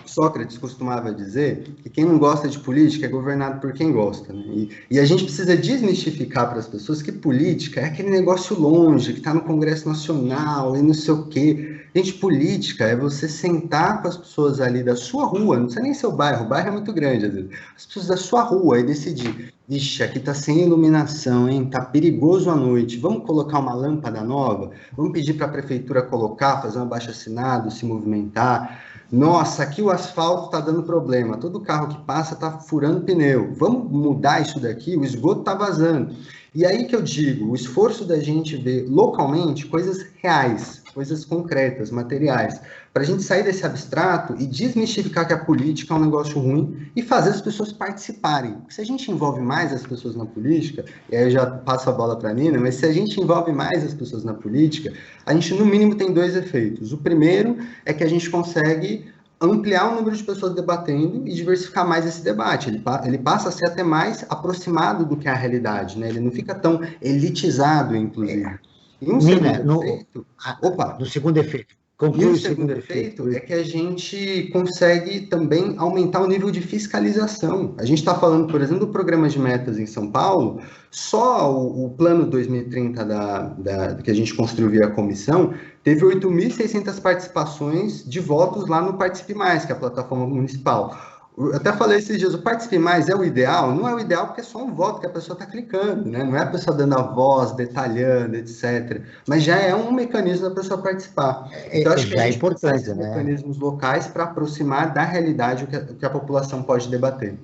Sócrates costumava dizer que quem não gosta de política é governado por quem gosta, né? E a gente precisa desmistificar para as pessoas que política é aquele negócio longe, que está no Congresso Nacional e não sei o quê. Gente, política é você sentar com as pessoas ali da sua rua, não precisa nem ser o bairro é muito grande, às vezes, as pessoas da sua rua e decidir, vixe, aqui está sem iluminação, hein? Tá perigoso à noite, vamos colocar uma lâmpada nova? Vamos pedir para a prefeitura colocar, fazer um abaixo-assinado, se movimentar. Nossa, aqui o asfalto está dando problema, todo carro que passa está furando pneu, vamos mudar isso daqui, o esgoto está vazando. E aí que eu digo, o esforço da gente ver localmente coisas reais, coisas concretas, materiais, para a gente sair desse abstrato e desmistificar que a política é um negócio ruim e fazer as pessoas participarem. Porque se a gente envolve mais as pessoas na política, e aí eu já passo a bola para a Nina, mas se a gente envolve mais as pessoas na política, a gente no mínimo tem 2 efeitos. O primeiro é que a gente consegue ampliar o número de pessoas debatendo e diversificar mais esse debate. Ele passa a ser até mais aproximado do que é a realidade, né? Ele não fica tão elitizado, inclusive. E um Nina, segundo efeito... no segundo efeito. E o segundo efeito é que a gente consegue também aumentar o nível de fiscalização. A gente está falando, por exemplo, do programa de metas em São Paulo, só o plano 2030 que a gente construiu via comissão, teve 8.600 participações de votos lá no Participe Mais, que é a plataforma municipal. Eu até falei esses dias, o Participe Mais é o ideal? Não é o ideal porque é só um voto que a pessoa está clicando, né? Não é a pessoa dando a voz, detalhando, etc. Mas já é um mecanismo da pessoa participar. Então, acho que a gente precisa de mecanismos locais para aproximar da realidade o que a população pode debater.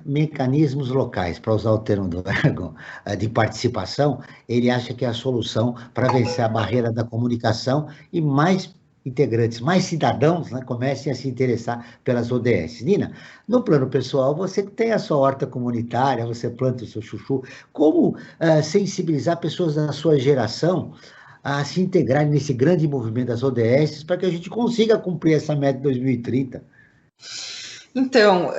Mecanismos locais, para usar o termo do órgão de participação, ele acha que é a solução para vencer a barreira da comunicação e mais integrantes, mais cidadãos, né, comecem a se interessar pelas ODS. Nina, no plano pessoal, você tem a sua horta comunitária, você planta o seu chuchu. Como sensibilizar pessoas da sua geração a se integrarem nesse grande movimento das ODS para que a gente consiga cumprir essa meta de 2030? Então,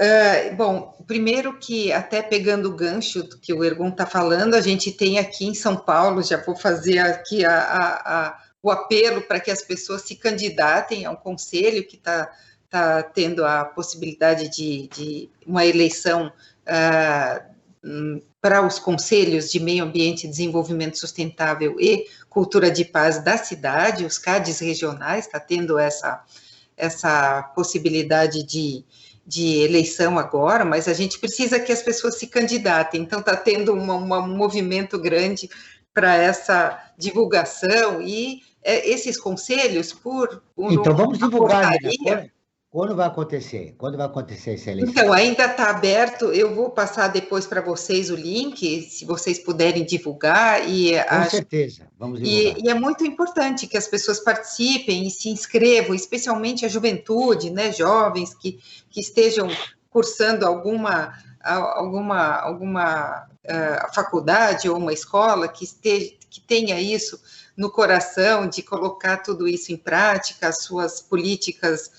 bom, primeiro que até pegando o gancho do que o Ergun está falando, a gente tem aqui em São Paulo, já vou fazer aqui o apelo para que as pessoas se candidatem a um conselho que está tendo a possibilidade de uma eleição para os conselhos de meio ambiente, desenvolvimento sustentável e cultura de paz da cidade, os CADs regionais, está tendo essa possibilidade de eleição agora, mas a gente precisa que as pessoas se candidatem, então está tendo um movimento grande para essa divulgação e esses conselhos então vamos divulgar, né? Quando vai acontecer? Quando vai acontecer essa eleição? Então, ainda está aberto, eu vou passar depois para vocês o link, se vocês puderem divulgar. Com certeza, vamos divulgar. E é muito importante que as pessoas participem e se inscrevam, especialmente a juventude, né, jovens que estejam cursando alguma faculdade ou uma escola que tenha isso no coração, de colocar tudo isso em prática, as suas políticas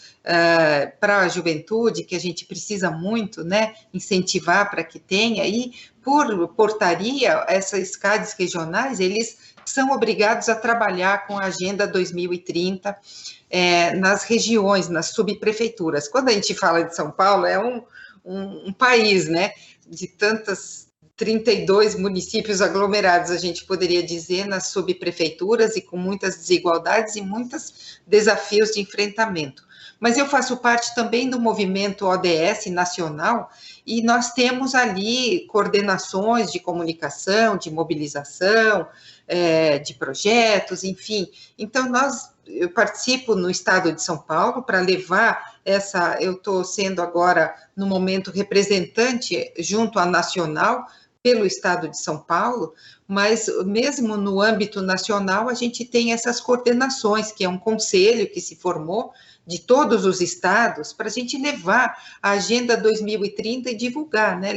para a juventude, que a gente precisa muito, né, incentivar para que tenha, e por portaria, essas CADs regionais, eles são obrigados a trabalhar com a Agenda 2030 nas regiões, nas subprefeituras. Quando a gente fala de São Paulo, é um país, né, de tantas 32 municípios aglomerados, a gente poderia dizer, nas subprefeituras e com muitas desigualdades e muitos desafios de enfrentamento. Mas eu faço parte também do movimento ODS nacional e nós temos ali coordenações de comunicação, de mobilização, de projetos, enfim. Então, eu participo no estado de São Paulo para levar eu estou sendo agora, no momento, representante junto à nacional, pelo estado de São Paulo, mas mesmo no âmbito nacional a gente tem essas coordenações, que é um conselho que se formou de todos os estados, para a gente levar a Agenda 2030 e divulgar, né?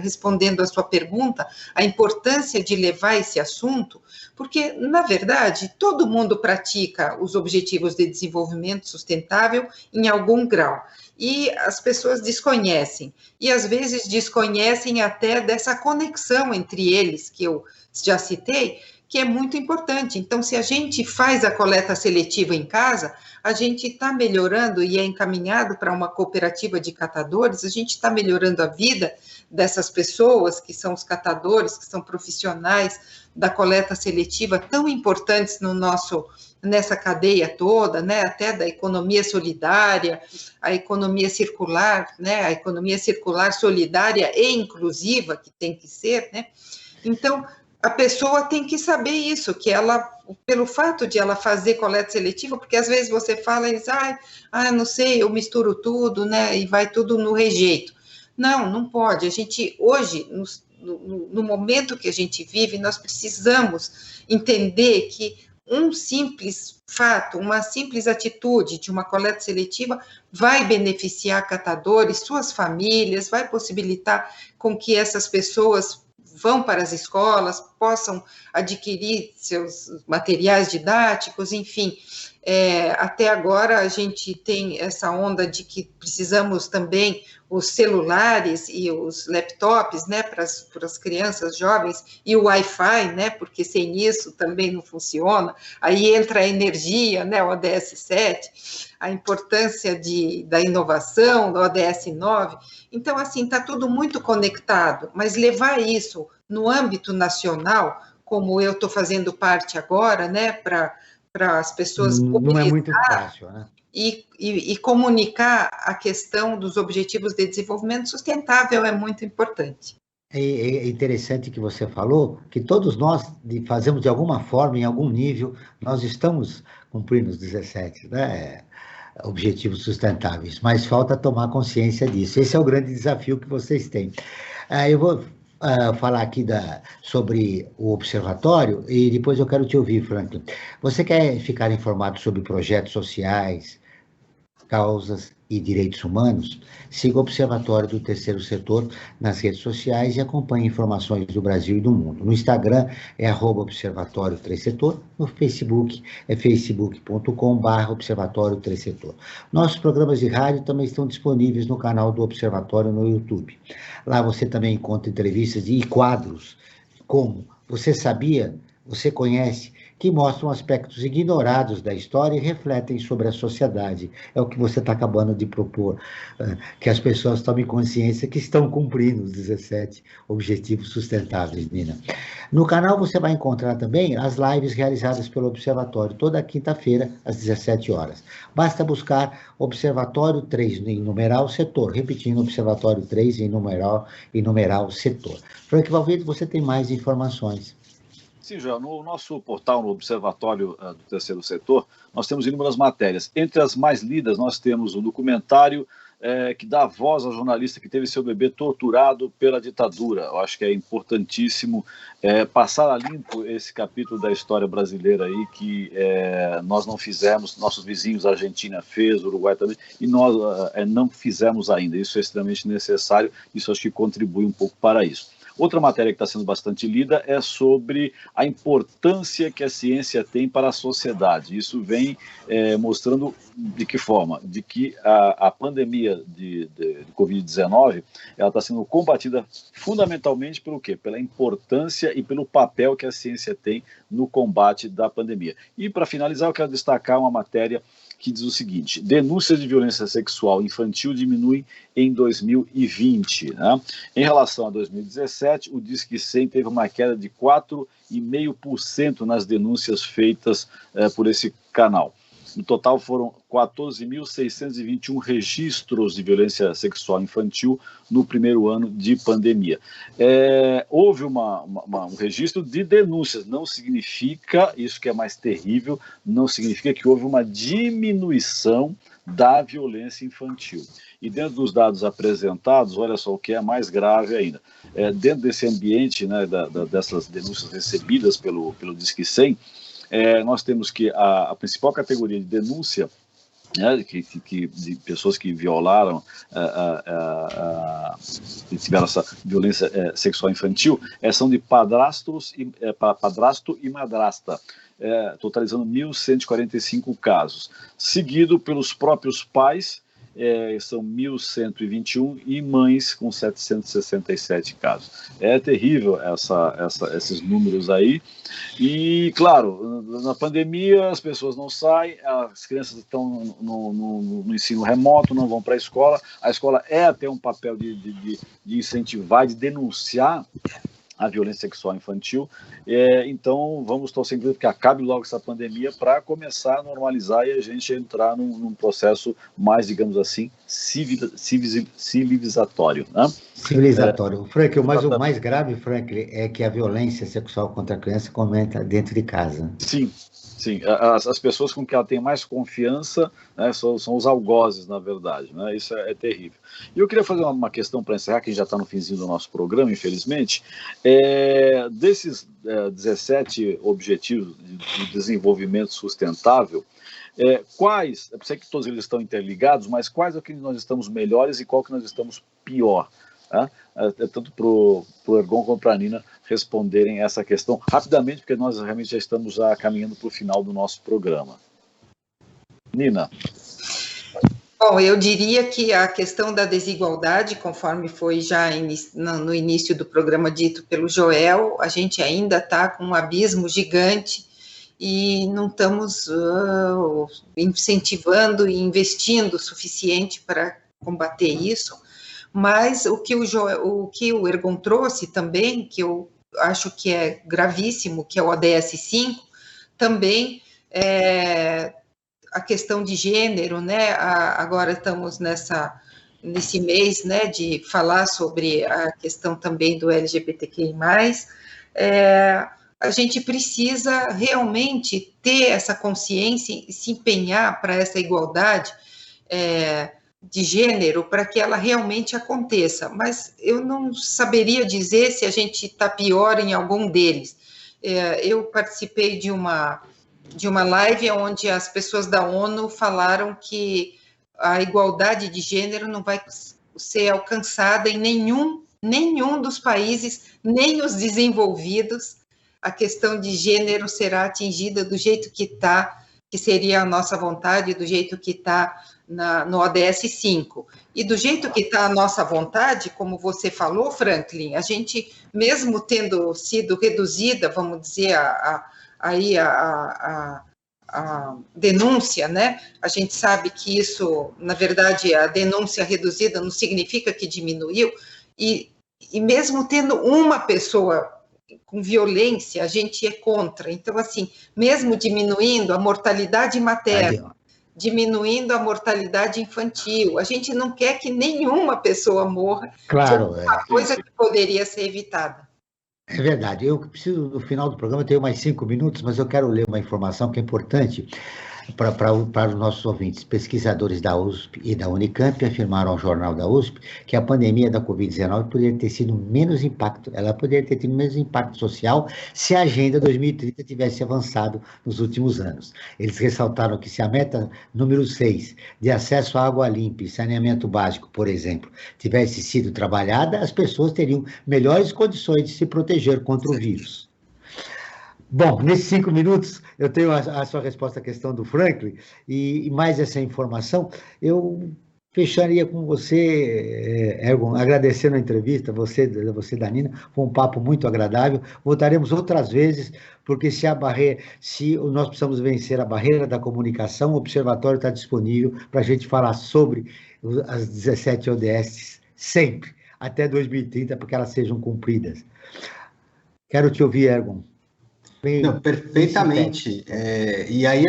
respondendo a sua pergunta, a importância de levar esse assunto, porque, na verdade, todo mundo pratica os Objetivos de Desenvolvimento Sustentável em algum grau, e as pessoas desconhecem, e às vezes desconhecem até dessa conexão entre eles, que eu já citei, que é muito importante. Então, se a gente faz a coleta seletiva em casa, a gente está melhorando e é encaminhado para uma cooperativa de catadores, a gente está melhorando a vida dessas pessoas que são os catadores, que são profissionais da coleta seletiva, tão importantes nessa cadeia toda, né, até da economia solidária, a economia circular, né, a economia circular solidária e inclusiva, que tem que ser, né. Então, a pessoa tem que saber isso, que ela, pelo fato de ela fazer coleta seletiva, porque às vezes você fala e diz, não sei, eu misturo tudo, né, e vai tudo no rejeito. Não pode. A gente, hoje, no momento que a gente vive, nós precisamos entender que um simples fato, uma simples atitude de uma coleta seletiva vai beneficiar catadores, suas famílias, vai possibilitar com que essas pessoas vão para as escolas, possam adquirir seus materiais didáticos, enfim. Até agora a gente tem essa onda de que precisamos também os celulares e os laptops, né, para as crianças jovens, e o Wi-Fi, né, porque sem isso também não funciona. Aí entra a energia, né, o ODS 7, a importância da inovação, do ODS 9. Então, assim, está tudo muito conectado, mas levar isso no âmbito nacional, como eu estou fazendo parte agora, né, para as pessoas não é muito fácil, né? E comunicar a questão dos Objetivos de Desenvolvimento Sustentável é muito importante. É interessante que você falou que todos nós fazemos de alguma forma, em algum nível, nós estamos cumprindo os 17, né, objetivos sustentáveis, mas falta tomar consciência disso. Esse é o grande desafio que vocês têm. Eu vou falar aqui sobre o observatório e depois eu quero te ouvir, Franklin. Você quer ficar informado sobre projetos sociais, causas e direitos humanos? Siga o Observatório do Terceiro Setor nas redes sociais e acompanhe informações do Brasil e do mundo. No Instagram é @Observatório 3 Setor, no Facebook é facebook.com/Observatório 3 Setor. Nossos programas de rádio também estão disponíveis no canal do Observatório no YouTube. Lá você também encontra entrevistas e quadros como Você Sabia? Você Conhece? Que mostram aspectos ignorados da história e refletem sobre a sociedade. É o que você está acabando de propor, que as pessoas tomem consciência que estão cumprindo os 17 Objetivos Sustentáveis, Nina. No canal você vai encontrar também as lives realizadas pelo Observatório, toda quinta-feira, às 17 horas. Basta buscar Observatório 3 em numeral setor, repetindo, Observatório 3 em numeral setor. Frank Valverde, você tem mais informações. Sim, João, no nosso portal, no Observatório do Terceiro Setor, nós temos inúmeras matérias. Entre as mais lidas, nós temos o documentário que dá voz ao jornalista que teve seu bebê torturado pela ditadura. Eu acho que é importantíssimo passar a limpo esse capítulo da história brasileira aí, que nós não fizemos, nossos vizinhos, a Argentina fez, o Uruguai também, e nós não fizemos ainda. Isso é extremamente necessário, isso acho que contribui um pouco para isso. Outra matéria que está sendo bastante lida é sobre a importância que a ciência tem para a sociedade. Isso vem mostrando de que forma? De que a pandemia de Covid-19 ela está sendo combatida fundamentalmente pelo quê? Pela importância e pelo papel que a ciência tem no combate da pandemia. E para finalizar, eu quero destacar uma matéria que diz o seguinte: denúncias de violência sexual infantil diminuem em 2020. Né? Em relação a 2017, o Disque 100 teve uma queda de 4,5% nas denúncias feitas por esse canal. No total, foram 14.621 registros de violência sexual infantil no primeiro ano de pandemia. Houve um registro de denúncias, não significa, isso que é mais terrível, não significa que houve uma diminuição da violência infantil. E dentro dos dados apresentados, olha só o que é mais grave ainda. Dentro desse ambiente, né, dessas denúncias recebidas pelo Disque 100, nós temos que a principal categoria de denúncia né, de pessoas que violaram, tiveram essa violência sexual infantil, são de padrasto e madrasta, totalizando 1.145 casos, seguido pelos próprios pais, são 1.121, e mães com 767 casos. É terrível esses números aí. E, claro, na pandemia as pessoas não saem, as crianças estão no ensino remoto, não vão para a escola é até um papel de incentivar, de denunciar a violência sexual infantil, então vamos torcer que acabe logo essa pandemia para começar a normalizar e a gente entrar num processo mais, digamos assim, civilizatório. Né? Civilizatório. Frank, o mais grave, Frank, é que a violência sexual contra a criança começa dentro de casa. Sim. As pessoas com que ela tem mais confiança, né, são os algozes, na verdade, né, isso é terrível. E eu queria fazer uma questão para encerrar, que já está no finzinho do nosso programa, infelizmente, desses 17 Objetivos de Desenvolvimento Sustentável, quais, eu sei que todos eles estão interligados, mas quais é que nós estamos melhores e qual que nós estamos pior? Tá? Tanto para o Ergon como para a Nina responderem essa questão rapidamente, porque nós realmente já estamos caminhando para o final do nosso programa. Nina. Bom, eu diria que a questão da desigualdade, conforme foi já no início do programa dito pelo Joel, a gente ainda está com um abismo gigante e não estamos incentivando e investindo o suficiente para combater isso. Mas o que o Ergon trouxe também, que eu acho que é gravíssimo, que é o ODS 5, também a questão de gênero, né? Agora estamos nesse mês, né, de falar sobre a questão também do LGBTQI+. A gente precisa realmente ter essa consciência e se empenhar para essa igualdade de gênero, para que ela realmente aconteça, mas eu não saberia dizer se a gente está pior em algum deles. Eu participei de uma live onde as pessoas da ONU falaram que a igualdade de gênero não vai ser alcançada em nenhum dos países, nem os desenvolvidos. A questão de gênero será atingida do jeito que está, que seria a nossa vontade, do jeito que está no ODS 5. E do jeito que está a nossa vontade, como você falou, Franklin, a gente, mesmo tendo sido reduzida, vamos dizer, a denúncia, né? A gente sabe que isso, na verdade, a denúncia reduzida não significa que diminuiu, e mesmo tendo uma pessoa com violência, a gente é contra. Então, assim, mesmo diminuindo a mortalidade materna, diminuindo a mortalidade infantil, a gente não quer que nenhuma pessoa morra. Claro, uma coisa que poderia ser evitada. É verdade. Eu preciso, no final do programa, eu tenho mais 5 minutos, mas eu quero ler uma informação que é importante para os nossos ouvintes. Pesquisadores da USP e da Unicamp afirmaram ao jornal da USP que a pandemia da Covid-19 poderia ter tido menos impacto social se a Agenda 2030 tivesse avançado nos últimos anos. Eles ressaltaram que se a meta número 6, de acesso à água limpa e saneamento básico, por exemplo, tivesse sido trabalhada, as pessoas teriam melhores condições de se proteger contra o vírus. Bom, nesses 5 minutos, eu tenho a sua resposta à questão do Franklin, e mais essa informação, eu fecharia com você, Ergon, agradecendo a entrevista, você da Nina, foi um papo muito agradável, voltaremos outras vezes, porque se nós precisamos vencer a barreira da comunicação, o Observatório está disponível para a gente falar sobre as 17 ODS sempre, até 2030, para que elas sejam cumpridas. Quero te ouvir, Ergon. Não, perfeitamente. E aí,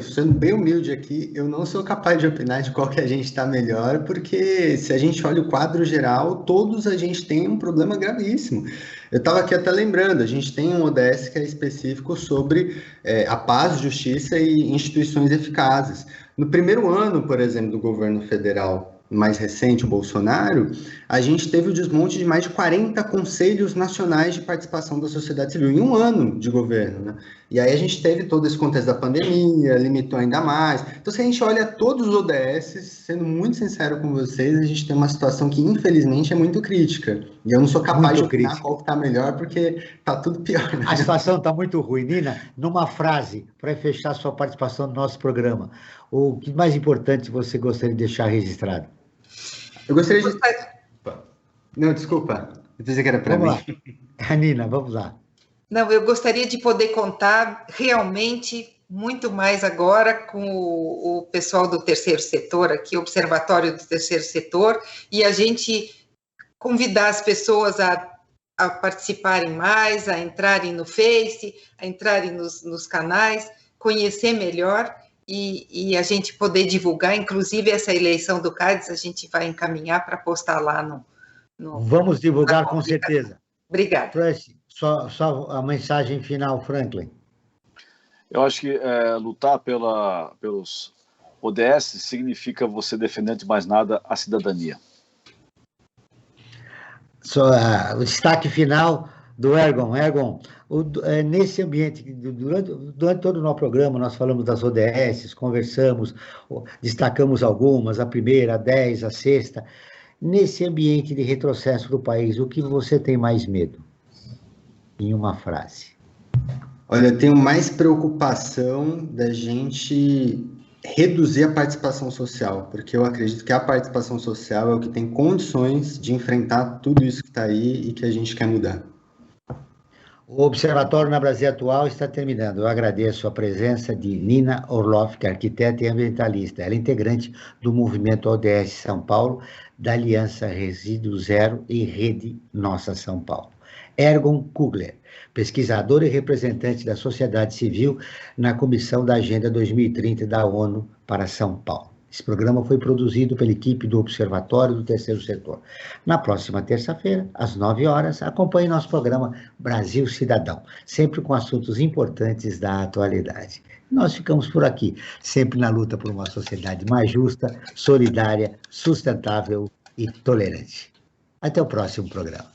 sendo bem humilde aqui, eu não sou capaz de opinar de qual que a gente está melhor, porque se a gente olha o quadro geral, todos a gente tem um problema gravíssimo. Eu estava aqui até lembrando, a gente tem um ODS que é específico sobre a paz, justiça e instituições eficazes. No primeiro ano, por exemplo, do governo federal mais recente, o Bolsonaro, a gente teve o desmonte de mais de 40 conselhos nacionais de participação da sociedade civil em um ano de governo, né? E aí a gente teve todo esse contexto da pandemia, limitou ainda mais. Então, se a gente olha todos os ODS, sendo muito sincero com vocês, a gente tem uma situação que, infelizmente, é muito crítica. E eu não sou capaz de opinar qual que está melhor, porque está tudo pior, né? A situação está muito ruim. Nina, numa frase, para fechar sua participação no nosso programa, o que mais importante você gostaria de deixar registrado? Eu gostaria de... Não, desculpa. Eu pensei que era para mim. Nina, vamos lá. Não, eu gostaria de poder contar realmente muito mais agora com o pessoal do terceiro setor aqui, o Observatório do Terceiro Setor, e a gente convidar as pessoas a participarem mais, a entrarem no Face, a entrarem nos canais, conhecer melhor e a gente poder divulgar, inclusive essa eleição do CADES, a gente vai encaminhar para postar lá no... Vamos divulgar com certeza. Obrigada. Tracy, só a mensagem final, Franklin. Eu acho que lutar pelos ODS significa você defender, antes de mais nada, a cidadania. O destaque final do Ergon. Ergon, nesse ambiente, durante todo o nosso programa, nós falamos das ODS, conversamos, destacamos algumas, a primeira, a 10, a sexta. Nesse ambiente de retrocesso do país, o que você tem mais medo? Em uma frase. Olha, eu tenho mais preocupação da gente reduzir a participação social, porque eu acredito que a participação social é o que tem condições de enfrentar tudo isso que está aí e que a gente quer mudar. O Observatório na Brasil Atual está terminando. Eu agradeço a presença de Nina Orloff, que é arquiteta e ambientalista. Ela é integrante do movimento ODS São Paulo, da Aliança Resíduo Zero e Rede Nossa São Paulo. Ergon Kugler, pesquisador e representante da sociedade civil na Comissão da Agenda 2030 da ONU para São Paulo. Esse programa foi produzido pela equipe do Observatório do Terceiro Setor. Na próxima terça-feira, às 9 horas, acompanhe nosso programa Brasil Cidadão, sempre com assuntos importantes da atualidade. Nós ficamos por aqui, sempre na luta por uma sociedade mais justa, solidária, sustentável e tolerante. Até o próximo programa.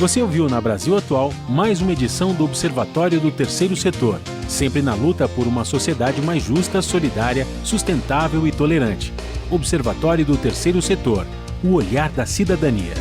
Você ouviu na Brasil Atual mais uma edição do Observatório do Terceiro Setor, sempre na luta por uma sociedade mais justa, solidária, sustentável e tolerante. Observatório do Terceiro Setor, o olhar da cidadania.